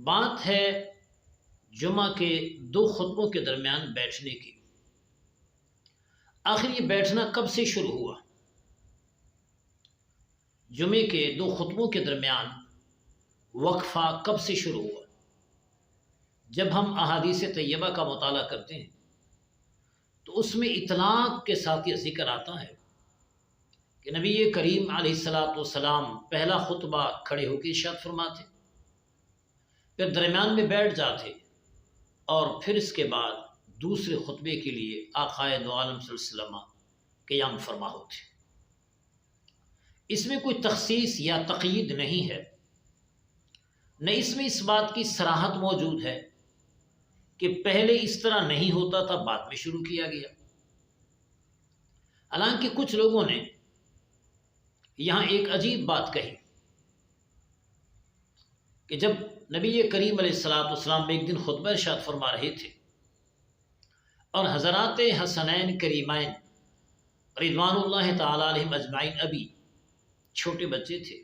بات ہے جمعہ کے دو خطبوں کے درمیان بیٹھنے کی۔ آخر یہ بیٹھنا کب سے شروع ہوا؟ جمعے کے دو خطبوں کے درمیان وقفہ کب سے شروع ہوا؟ جب ہم احادیث طیبہ کا مطالعہ کرتے ہیں تو اس میں اطلاق کے ساتھ یہ ذکر آتا ہے کہ نبی کریم علیہ السلام پہلا خطبہ کھڑے ہو کے ارشاد فرماتے، پھر درمیان میں بیٹھ جاتے اور پھر اس کے بعد دوسرے خطبے کے لیے آقائے دو عالم صلی اللہ علیہ وسلم قیام فرما ہوتے۔ اس میں کوئی تخصیص یا تقیید نہیں ہے، نہ اس میں اس بات کی صراحت موجود ہے کہ پہلے اس طرح نہیں ہوتا تھا بعد میں شروع کیا گیا۔ حالانکہ کچھ لوگوں نے یہاں ایک عجیب بات کہی کہ جب نبی کریم علیہ السلام ایک دن خطبہ ارشاد فرما رہے تھے اور حضرات حسنین کریمین رضوان اللہ تعالی علیہم اجمعین ابھی چھوٹے بچے تھے،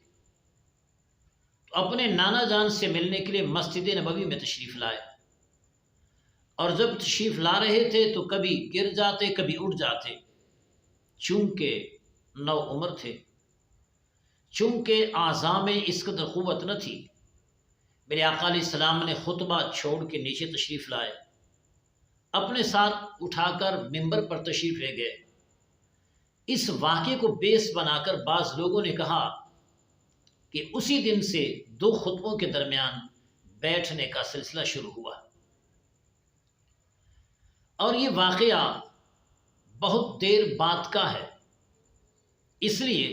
تو اپنے نانا جان سے ملنے کے لیے مسجد نبوی میں تشریف لائے، اور جب تشریف لا رہے تھے تو کبھی گر جاتے کبھی اٹھ جاتے، چونکہ نو عمر تھے، چونکہ اعضاء میں اس قدر قوت نہ تھی۔ میرے آقا علیہ السلام نے خطبہ چھوڑ کے نیچے تشریف لائے، اپنے ساتھ اٹھا کر ممبر پر تشریف لے گئے۔ اس واقعے کو بیس بنا کر بعض لوگوں نے کہا کہ اسی دن سے دو خطبوں کے درمیان بیٹھنے کا سلسلہ شروع ہوا، اور یہ واقعہ بہت دیر بعد کا ہے، اس لیے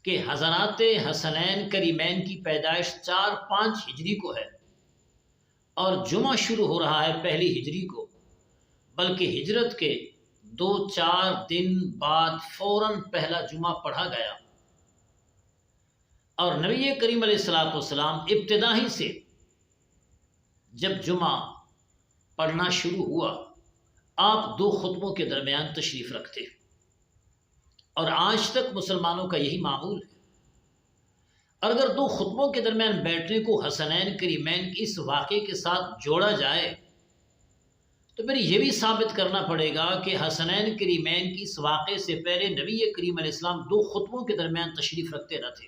کہ حضرات حسنین کریمین کی پیدائش 4-5 ہجری کو ہے اور جمعہ شروع ہو رہا ہے 1 ہجری کو، بلکہ ہجرت کے 2-4 دن بعد فوراً پہلا جمعہ پڑھا گیا، اور نبی کریم علیہ السلام ابتدا ہی سے جب جمعہ پڑھنا شروع ہوا آپ 2 خطبوں کے درمیان تشریف رکھتے، اور آج تک مسلمانوں کا یہی معمول ہے۔ اور اگر 2 خطبوں کے درمیان بیٹھنے کو حسنین کریمین کی اس واقعے کے ساتھ جوڑا جائے تو پھر یہ بھی ثابت کرنا پڑے گا کہ حسنین کریمین کی اس واقعے سے پہلے نبی کریم علیہ السلام 2 خطبوں کے درمیان تشریف رکھتے نہ تھے،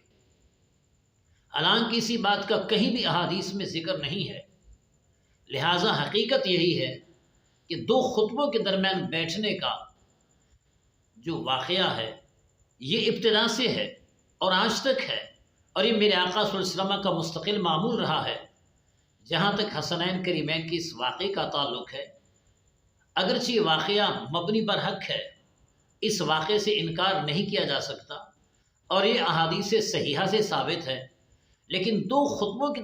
حالانکہ اسی بات کا کہیں بھی احادیث میں ذکر نہیں ہے۔ لہٰذا حقیقت یہی ہے کہ 2 خطبوں کے درمیان بیٹھنے کا جو واقعہ ہے یہ ابتدا سے ہے اور آج تک ہے، اور یہ میرے آقا صلی اللہ علیہ وسلم کا مستقل معمول رہا ہے۔ جہاں تک حسنین کریمین کی اس واقعے کا تعلق ہے، اگرچہ یہ واقعہ مبنی بر حق ہے، اس واقعے سے انکار نہیں کیا جا سکتا اور یہ احادیث صحیحہ سے ثابت ہے، لیکن 2 خطبوں کے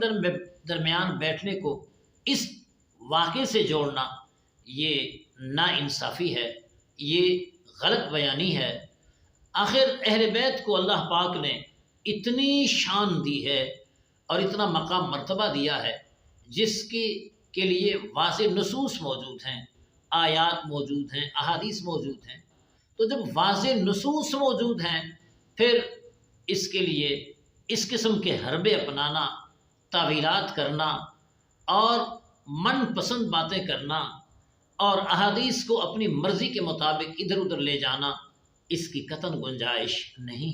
درمیان بیٹھنے کو اس واقعے سے جوڑنا یہ ناانصافی ہے، یہ غلط بیانی ہے۔ آخر اہل بیت کو اللہ پاک نے اتنی شان دی ہے اور اتنا مقام مرتبہ دیا ہے جس کے لیے واضح نصوص موجود ہیں، آیات موجود ہیں، احادیث موجود ہیں۔ تو جب واضح نصوص موجود ہیں پھر اس کے لیے اس قسم کے حربے اپنانا، تعویلات کرنا اور من پسند باتیں کرنا اور احادیث کو اپنی مرضی کے مطابق ادھر ادھر لے جانا، اس کی قطعاً گنجائش نہیں ہے۔